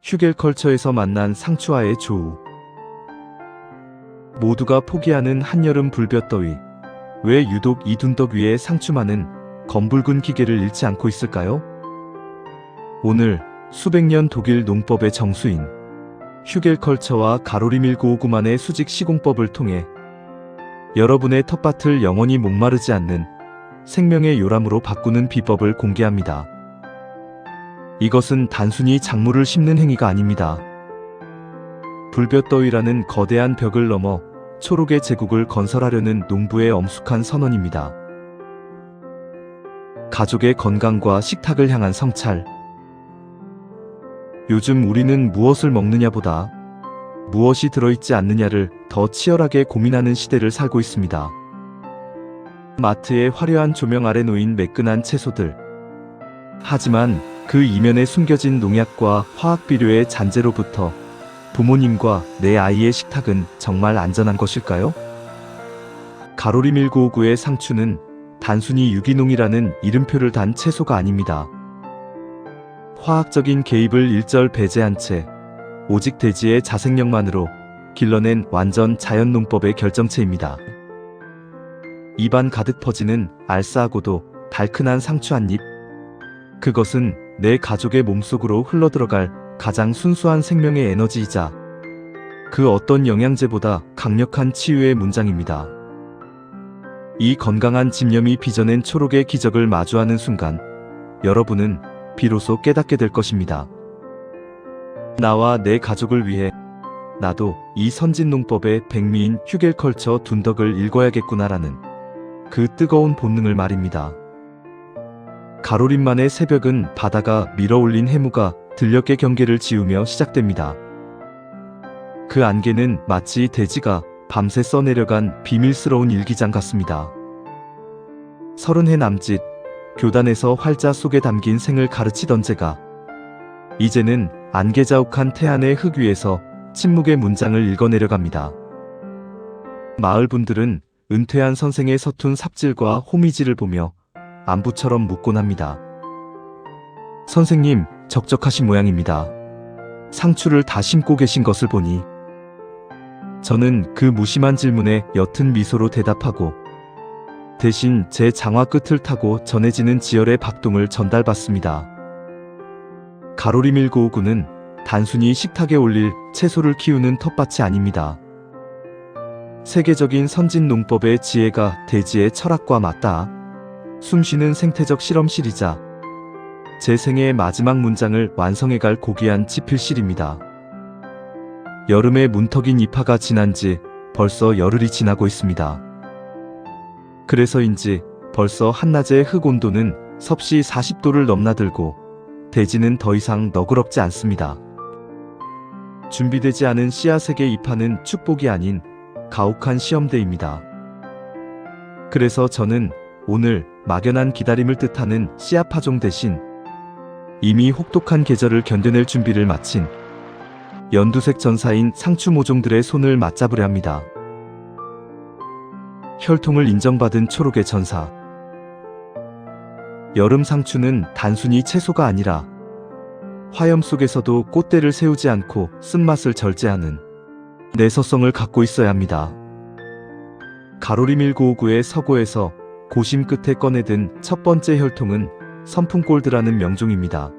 휴겔컬처에서 만난 상추와의 조우. 모두가 포기하는 한여름 불볕더위. 왜 유독 이 둔덕 위에 상추만은 검붉은 기계를 잃지 않고 있을까요? 오늘 수백 년 독일 농법의 정수인 휴겔컬처와 가로리 1959만의 수직 시공법을 통해 여러분의 텃밭을 영원히 목마르지 않는 생명의 요람으로 바꾸는 비법을 공개합니다. 이것은 단순히 작물을 심는 행위가 아닙니다. 불볕더위라는 거대한 벽을 넘어 초록의 제국을 건설하려는 농부의 엄숙한 선언입니다. 가족의 건강과 식탁을 향한 성찰. 요즘 우리는 무엇을 먹느냐보다 무엇이 들어있지 않느냐를 더 치열하게 고민하는 시대를 살고 있습니다. 마트의 화려한 조명 아래 놓인 매끈한 채소들. 하지만 그 이면에 숨겨진 농약과 화학비료의 잔재로부터 부모님과 내 아이의 식탁은 정말 안전한 것일까요? 가로리 1959의 상추는 단순히 유기농이라는 이름표를 단 채소가 아닙니다. 화학적인 개입을 일절 배제한 채 오직 대지의 자생력만으로 길러낸 완전 자연농법의 결정체입니다. 입안 가득 퍼지는 알싸하고도 달큰한 상추 한 입. 그것은 내 가족의 몸속으로 흘러들어갈 가장 순수한 생명의 에너지이자 그 어떤 영양제보다 강력한 치유의 문장입니다. 이 건강한 집념이 빚어낸 초록의 기적을 마주하는 순간 여러분은 비로소 깨닫게 될 것입니다. 나와 내 가족을 위해 나도 이 선진농법의 백미인 휴겔컬처 둔덕을 읽어야겠구나라는 그 뜨거운 본능을 말입니다. 가로림만의 새벽은 바다가 밀어올린 해무가 들녘의 경계를 지우며 시작됩니다. 그 안개는 마치 대지가 밤새 써내려간 비밀스러운 일기장 같습니다. 30해 남짓 교단에서 활자 속에 담긴 생을 가르치던 제가 이제는 안개자욱한 태안의 흙 위에서 침묵의 문장을 읽어내려갑니다. 마을 분들은 은퇴한 선생의 서툰 삽질과 호미질을 보며 안부처럼 묻곤 합니다. 선생님, 적적하신 모양입니다. 상추를 다 심고 계신 것을 보니. 저는 그 무심한 질문에 옅은 미소로 대답하고 대신 제 장화 끝을 타고 전해지는 지열의 박동을 전달받습니다. 가로리 1959는 단순히 식탁에 올릴 채소를 키우는 텃밭이 아닙니다. 세계적인 선진 농법의 지혜가 대지의 철학과 맞닿아 숨쉬는 생태적 실험실이자 제 생애의 마지막 문장을 완성해갈 고귀한 지필실입니다. 여름의 문턱인 입하가 지난 지 벌써 열흘이 지나고 있습니다. 그래서인지 벌써 한낮의 흙 온도는 섭씨 40도를 넘나들고 대지는 더 이상 너그럽지 않습니다. 준비되지 않은 씨앗에게 입하는 축복이 아닌 가혹한 시험대입니다. 그래서 저는 오늘 막연한 기다림을 뜻하는 씨앗 파종 대신 이미 혹독한 계절을 견뎌낼 준비를 마친 연두색 전사인 상추 모종들의 손을 맞잡으려 합니다. 혈통을 인정받은 초록의 전사. 여름 상추는 단순히 채소가 아니라 화염 속에서도 꽃대를 세우지 않고 쓴맛을 절제하는 내서성을 갖고 있어야 합니다. 가로리 1959의 서고에서 고심 끝에 꺼내든 첫 번째 혈통은 선풍골드라는 명종입니다.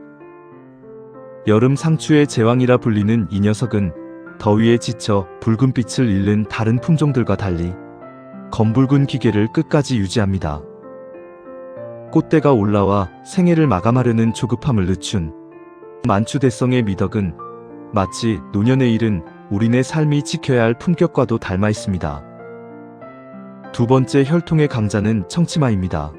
여름 상추의 제왕이라 불리는 이 녀석은 더위에 지쳐 붉은 빛을 잃는 다른 품종들과 달리 검붉은 기계를 끝까지 유지합니다. 꽃대가 올라와 생애를 마감하려는 조급함을 늦춘 만추대성의 미덕은 마치 노년에 이른 우리네 삶이 지켜야 할 품격과도 닮아 있습니다. 두 번째 혈통의 강자는 청치마입니다.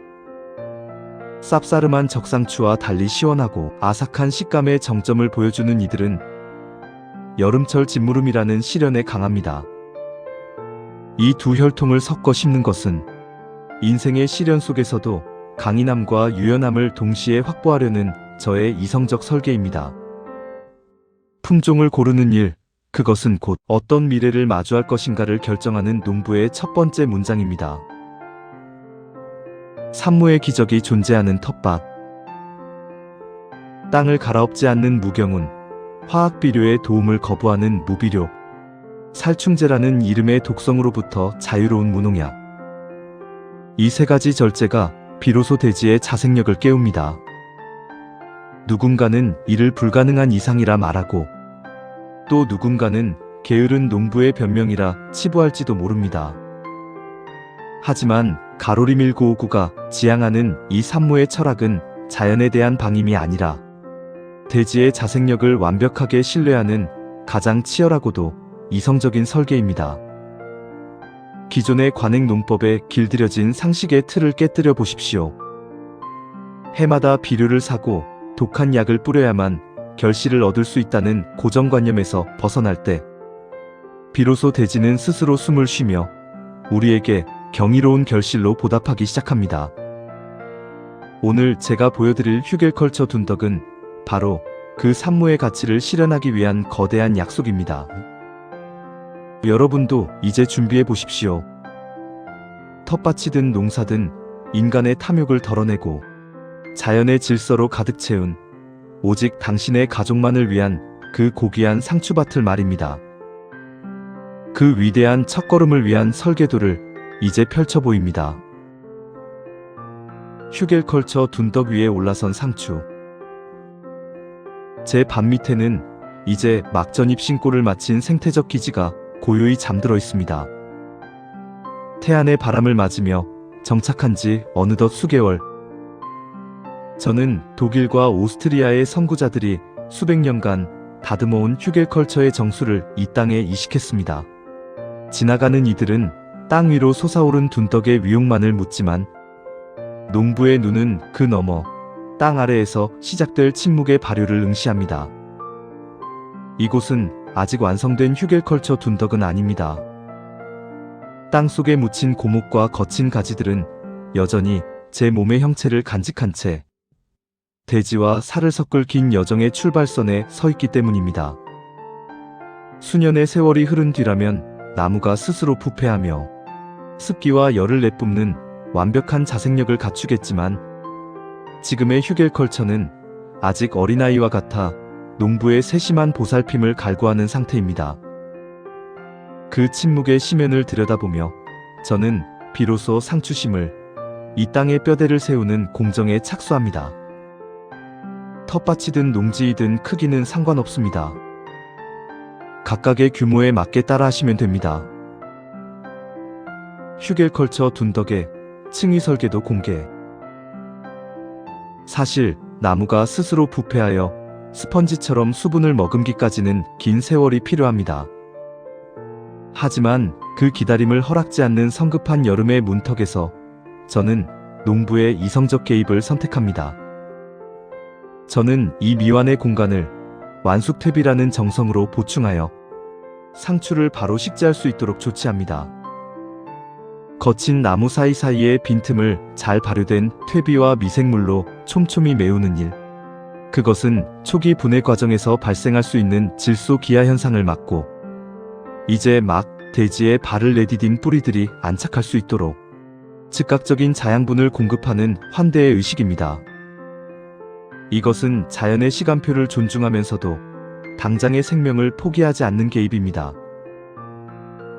쌉싸름한 적상추와 달리 시원하고 아삭한 식감의 정점을 보여주는 이들은 여름철 진무름이라는 시련에 강합니다. 이 두 혈통을 섞어 심는 것은 인생의 시련 속에서도 강인함과 유연함을 동시에 확보하려는 저의 이성적 설계입니다. 품종을 고르는 일, 그것은 곧 어떤 미래를 마주할 것인가를 결정하는 농부의 첫 번째 문장입니다. 산모의 기적이 존재하는 텃밭. 땅을 갈아엎지 않는 무경운, 화학 비료의 도움을 거부하는 무비료, 살충제라는 이름의 독성으로부터 자유로운 무농약. 이 세 가지 절제가 비로소 대지의 자생력을 깨웁니다. 누군가는 이를 불가능한 이상이라 말하고, 또 누군가는 게으른 농부의 변명이라 치부할지도 모릅니다. 하지만 가로리 1959가 지향하는 이 산모의 철학은 자연에 대한 방임이 아니라 대지의 자생력을 완벽하게 신뢰하는 가장 치열하고도 이성적인 설계입니다. 기존의 관행 농법에 길들여진 상식의 틀을 깨뜨려 보십시오. 해마다 비료를 사고 독한 약을 뿌려야만 결실을 얻을 수 있다는 고정관념에서 벗어날 때 비로소 대지는 스스로 숨을 쉬며 우리에게 경이로운 결실로 보답하기 시작합니다. 오늘 제가 보여드릴 휴겔컬처 둔덕은 바로 그 산모의 가치를 실현하기 위한 거대한 약속입니다. 여러분도 이제 준비해 보십시오. 텃밭이든 농사든 인간의 탐욕을 덜어내고 자연의 질서로 가득 채운 오직 당신의 가족만을 위한 그 고귀한 상추밭을 말입니다. 그 위대한 첫걸음을 위한 설계도를 이제 펼쳐 보입니다. 휴겔컬처 둔덕 위에 올라선 상추. 제 밭 밑에는 이제 막 전입신고를 마친 생태적 기지가 고요히 잠들어 있습니다. 태안의 바람을 맞으며 정착한 지 어느덧 수개월. 저는 독일과 오스트리아의 선구자들이 수백 년간 다듬어온 휴겔컬처의 정수를 이 땅에 이식했습니다. 지나가는 이들은 땅 위로 솟아오른 둔덕의 위용만을 묻지만 농부의 눈은 그 너머 땅 아래에서 시작될 침묵의 발효를 응시합니다. 이곳은 아직 완성된 휴겔컬처 둔덕은 아닙니다. 땅 속에 묻힌 고목과 거친 가지들은 여전히 제 몸의 형체를 간직한 채 대지와 살을 섞을 긴 여정의 출발선에 서 있기 때문입니다. 수년의 세월이 흐른 뒤라면 나무가 스스로 부패하며 습기와 열을 내뿜는 완벽한 자생력을 갖추겠지만 지금의 휴겔컬처는 아직 어린아이와 같아 농부의 세심한 보살핌을 갈구하는 상태입니다. 그 침묵의 심연을 들여다보며 저는 비로소 상추심을 이 땅의 뼈대를 세우는 공정에 착수합니다. 텃밭이든 농지이든 크기는 상관없습니다. 각각의 규모에 맞게 따라하시면 됩니다. 휴겔컬처 둔덕의 층위 설계도 공개. 사실 나무가 스스로 부패하여 스펀지처럼 수분을 머금기까지는 긴 세월이 필요합니다. 하지만 그 기다림을 허락지 않는 성급한 여름의 문턱에서 저는 농부의 이성적 개입을 선택합니다. 저는 이 미완의 공간을 완숙퇴비라는 정성으로 보충하여 상추를 바로 식재할 수 있도록 조치합니다. 거친 나무 사이사이의 빈틈을 잘 발효된 퇴비와 미생물로 촘촘히 메우는 일. 그것은 초기 분해 과정에서 발생할 수 있는 질소 기하 현상을 막고 이제 막 대지에 발을 내디딘 뿌리들이 안착할 수 있도록 즉각적인 자양분을 공급하는 환대의 의식입니다. 이것은 자연의 시간표를 존중하면서도 당장의 생명을 포기하지 않는 개입입니다.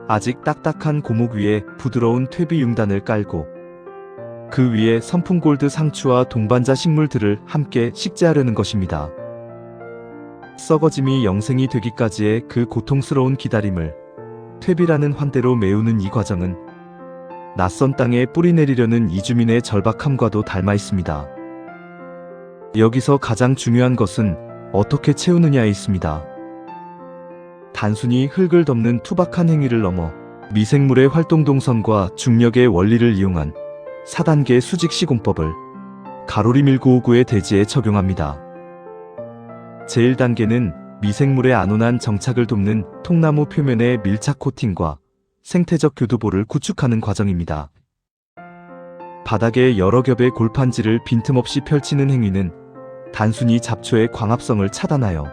아직 딱딱한 고목 위에 부드러운 퇴비 융단을 깔고 그 위에 선풍골드 상추와 동반자 식물들을 함께 식재하려는 것입니다. 썩어짐이 영생이 되기까지의 그 고통스러운 기다림을 퇴비라는 환대로 메우는 이 과정은 낯선 땅에 뿌리 내리려는 이주민의 절박함과도 닮아 있습니다. 여기서 가장 중요한 것은 어떻게 채우느냐에 있습니다. 단순히 흙을 덮는 투박한 행위를 넘어 미생물의 활동 동선과 중력의 원리를 이용한 4단계 수직 시공법을 가로리 1959의 대지에 적용합니다. 제1단계는 미생물의 안온한 정착을 돕는 통나무 표면의 밀착 코팅과 생태적 교두보를 구축하는 과정입니다. 바닥에 여러 겹의 골판지를 빈틈없이 펼치는 행위는 단순히 잡초의 광합성을 차단하여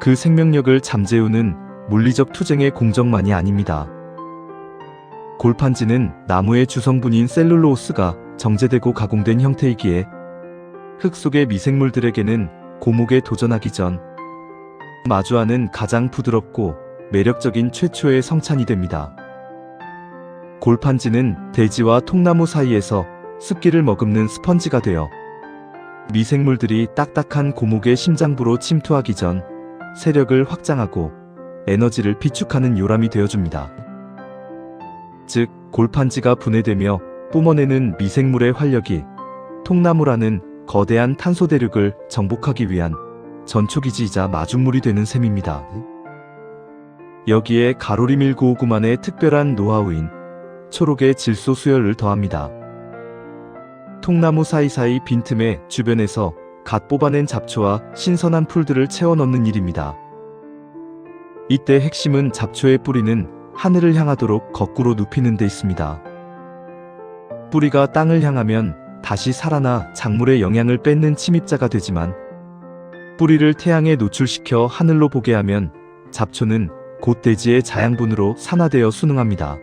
그 생명력을 잠재우는 물리적 투쟁의 공정만이 아닙니다. 골판지는 나무의 주성분인 셀룰로스가 정제되고 가공된 형태이기에 흙 속의 미생물들에게는 고목에 도전하기 전 마주하는 가장 부드럽고 매력적인 최초의 성찬이 됩니다. 골판지는 대지와 통나무 사이에서 습기를 머금는 스펀지가 되어 미생물들이 딱딱한 고목의 심장부로 침투하기 전 세력을 확장하고 에너지를 비축하는 요람이 되어줍니다. 즉, 골판지가 분해되며 뿜어내는 미생물의 활력이 통나무라는 거대한 탄소 대륙을 정복하기 위한 전초기지이자 마중물이 되는 셈입니다. 여기에 가로리 1959만의 특별한 노하우인 초록의 질소 수혈을 더합니다. 통나무 사이사이 빈틈의 주변에서 갓 뽑아낸 잡초와 신선한 풀들을 채워 넣는 일입니다. 이때 핵심은 잡초의 뿌리는 하늘을 향하도록 거꾸로 눕히는 데 있습니다. 뿌리가 땅을 향하면 다시 살아나 작물의 영양을 뺏는 침입자가 되지만 뿌리를 태양에 노출시켜 하늘로 보게 하면 잡초는 곧 대지의 자양분으로 산화되어 순응합니다.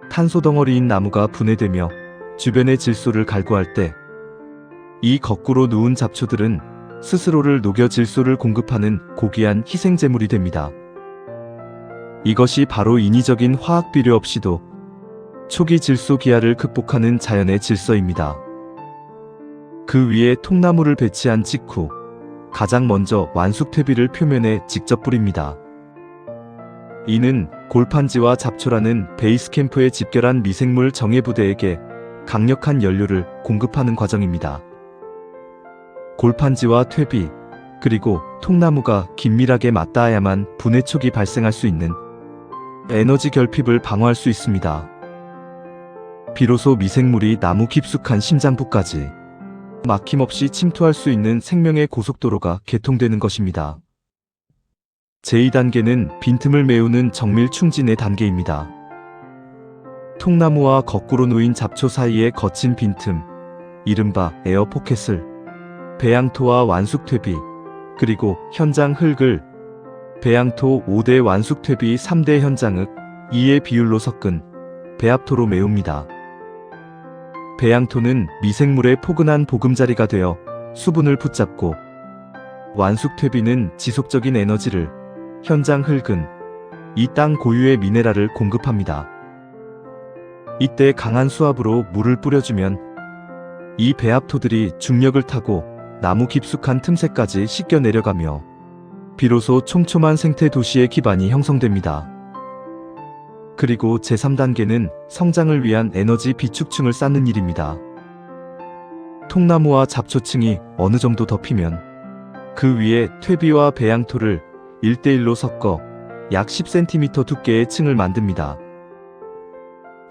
탄소 덩어리인 나무가 분해되며 주변의 질소를 갈구할 때 이 거꾸로 누운 잡초들은 스스로를 녹여 질소를 공급하는 고귀한 희생제물이 됩니다. 이것이 바로 인위적인 화학 비료 없이도 초기 질소 기하를 극복하는 자연의 질서입니다. 그 위에 통나무를 배치한 직후 가장 먼저 완숙퇴비를 표면에 직접 뿌립니다. 이는 골판지와 잡초라는 베이스 캠프에 집결한 미생물 정예부대에게 강력한 연료를 공급하는 과정입니다. 골판지와 퇴비, 그리고 통나무가 긴밀하게 맞닿아야만 분해 촉이 발생할 수 있는 에너지 결핍을 방어할 수 있습니다. 비로소 미생물이 나무 깊숙한 심장부까지 막힘없이 침투할 수 있는 생명의 고속도로가 개통되는 것입니다. 제2단계는 빈틈을 메우는 정밀 충진의 단계입니다. 통나무와 거꾸로 놓인 잡초 사이의 거친 빈틈, 이른바 에어포켓을 배양토와 완숙퇴비, 그리고 현장 흙을 배양토 5대 완숙퇴비 3대 현장흙 2의 비율로 섞은 배합토로 메웁니다. 배양토는 미생물의 포근한 보금자리가 되어 수분을 붙잡고 완숙퇴비는 지속적인 에너지를, 현장 흙은 이 땅 고유의 미네랄을 공급합니다. 이때 강한 수압으로 물을 뿌려주면 이 배합토들이 중력을 타고 나무 깊숙한 틈새까지 씻겨 내려가며 비로소 촘촘한 생태 도시의 기반이 형성됩니다. 그리고 제3단계는 성장을 위한 에너지 비축층을 쌓는 일입니다. 통나무와 잡초층이 어느 정도 덮이면 그 위에 퇴비와 배양토를 1대1로 섞어 약 10cm 두께의 층을 만듭니다.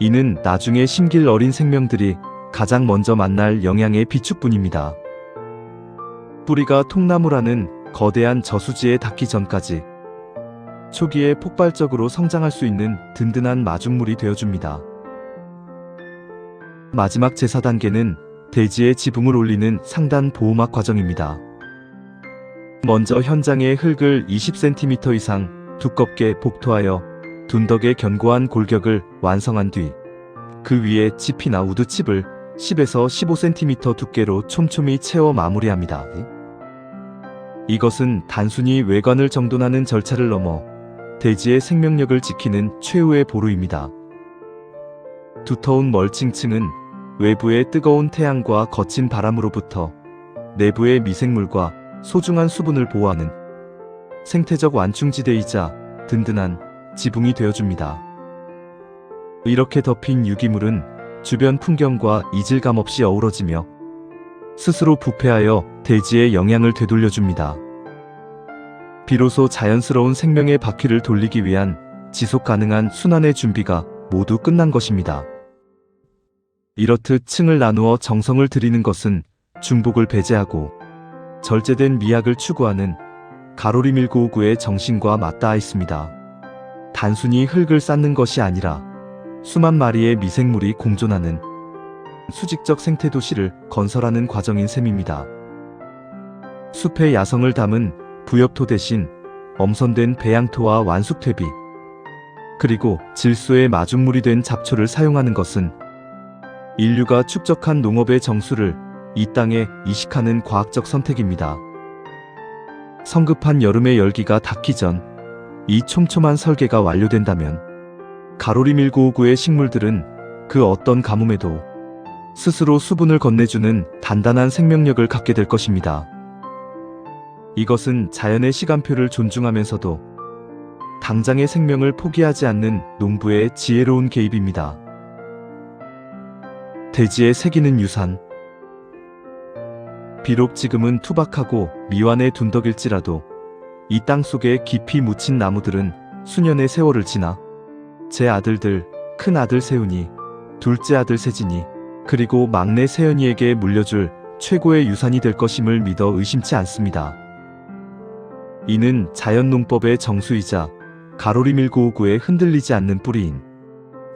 이는 나중에 심길 어린 생명들이 가장 먼저 만날 영양의 비축분입니다. 뿌리가 통나무라는 거대한 저수지에 닿기 전까지 초기에 폭발적으로 성장할 수 있는 든든한 마중물이 되어줍니다. 마지막 제4단계는 대지의 지붕을 올리는 상단 보호막 과정입니다. 먼저 현장의 흙을 20cm 이상 두껍게 복토하여 둔덕의 견고한 골격을 완성한 뒤 그 위에 칩이나 우드칩을 10에서 15cm 두께로 촘촘히 채워 마무리합니다. 이것은 단순히 외관을 정돈하는 절차를 넘어 대지의 생명력을 지키는 최후의 보루입니다. 두터운 멀칭층은 외부의 뜨거운 태양과 거친 바람으로부터 내부의 미생물과 소중한 수분을 보호하는 생태적 완충지대이자 든든한 지붕이 되어줍니다. 이렇게 덮인 유기물은 주변 풍경과 이질감 없이 어우러지며 스스로 부패하여 대지의 영양을 되돌려줍니다. 비로소 자연스러운 생명의 바퀴를 돌리기 위한 지속 가능한 순환의 준비가 모두 끝난 것입니다. 이렇듯 층을 나누어 정성을 들이는 것은 중복을 배제하고 절제된 미학을 추구하는 가로리 1959의 정신과 맞닿아 있습니다. 단순히 흙을 쌓는 것이 아니라 수만 마리의 미생물이 공존하는 수직적 생태도시를 건설하는 과정인 셈입니다. 숲의 야성을 담은 부엽토 대신 엄선된 배양토와 완숙퇴비, 그리고 질소의 마중물이 된 잡초를 사용하는 것은 인류가 축적한 농업의 정수를 이 땅에 이식하는 과학적 선택입니다. 성급한 여름의 열기가 닿기 전 이 촘촘한 설계가 완료된다면 가로리 1959의 식물들은 그 어떤 가뭄에도 스스로 수분을 건네주는 단단한 생명력을 갖게 될 것입니다. 이것은 자연의 시간표를 존중하면서도 당장의 생명을 포기하지 않는 농부의 지혜로운 개입입니다. 대지에 새기는 유산. 비록 지금은 투박하고 미완의 둔덕일지라도 이 땅 속에 깊이 묻힌 나무들은 수년의 세월을 지나 제 아들들, 큰 아들 세훈이, 둘째 아들 세진이, 그리고 막내 세연이에게 물려줄 최고의 유산이 될 것임을 믿어 의심치 않습니다. 이는 자연농법의 정수이자 가로리 1959의 흔들리지 않는 뿌리인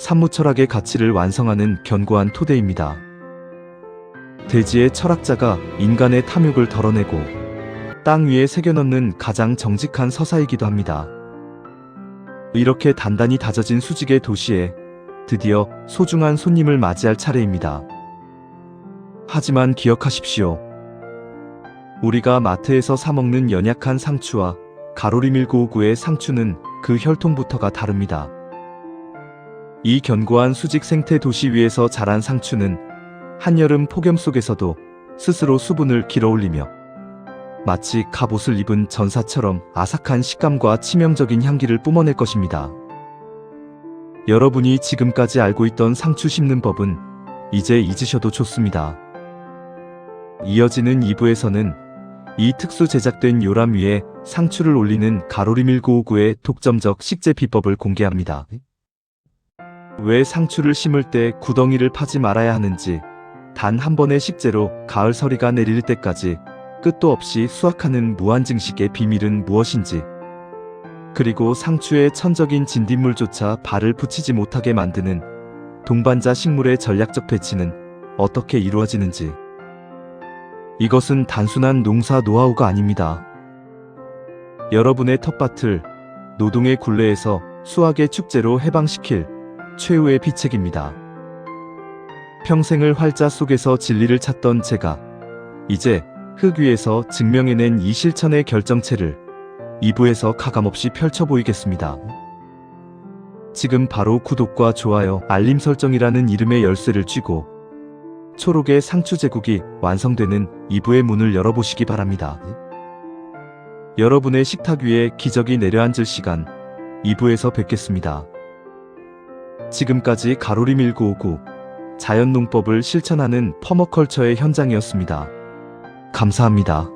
산무철학의 가치를 완성하는 견고한 토대입니다. 대지의 철학자가 인간의 탐욕을 덜어내고 땅 위에 새겨넣는 가장 정직한 서사이기도 합니다. 이렇게 단단히 다져진 수직의 도시에 드디어 소중한 손님을 맞이할 차례입니다. 하지만 기억하십시오. 우리가 마트에서 사 먹는 연약한 상추와 가로리 1959의 상추는 그 혈통부터가 다릅니다. 이 견고한 수직 생태 도시 위에서 자란 상추는 한여름 폭염 속에서도 스스로 수분을 길어올리며 마치 갑옷을 입은 전사처럼 아삭한 식감과 치명적인 향기를 뿜어낼 것입니다. 여러분이 지금까지 알고 있던 상추 심는 법은 이제 잊으셔도 좋습니다. 이어지는 2부에서는 이 특수 제작된 요람 위에 상추를 올리는 가로리 1959의 독점적 식재 비법을 공개합니다. 왜 상추를 심을 때 구덩이를 파지 말아야 하는지, 단 한 번의 식재로 가을 서리가 내릴 때까지 끝도 없이 수확하는 무한증식의 비밀은 무엇인지, 그리고 상추의 천적인 진딧물조차 발을 붙이지 못하게 만드는 동반자 식물의 전략적 배치는 어떻게 이루어지는지. 이것은 단순한 농사 노하우가 아닙니다. 여러분의 텃밭을 노동의 굴레에서 수확의 축제로 해방시킬 최후의 비책입니다. 평생을 활자 속에서 진리를 찾던 제가 이제 흙 위에서 증명해낸 이 실천의 결정체를 2부에서 가감없이 펼쳐 보이겠습니다. 지금 바로 구독과 좋아요, 알림 설정이라는 이름의 열쇠를 쥐고 초록의 상추 제국이 완성되는 2부의 문을 열어보시기 바랍니다. 여러분의 식탁 위에 기적이 내려앉을 시간, 2부에서 뵙겠습니다. 지금까지 가로리 1959 자연농법을 실천하는 퍼머컬처의 현장이었습니다. 감사합니다.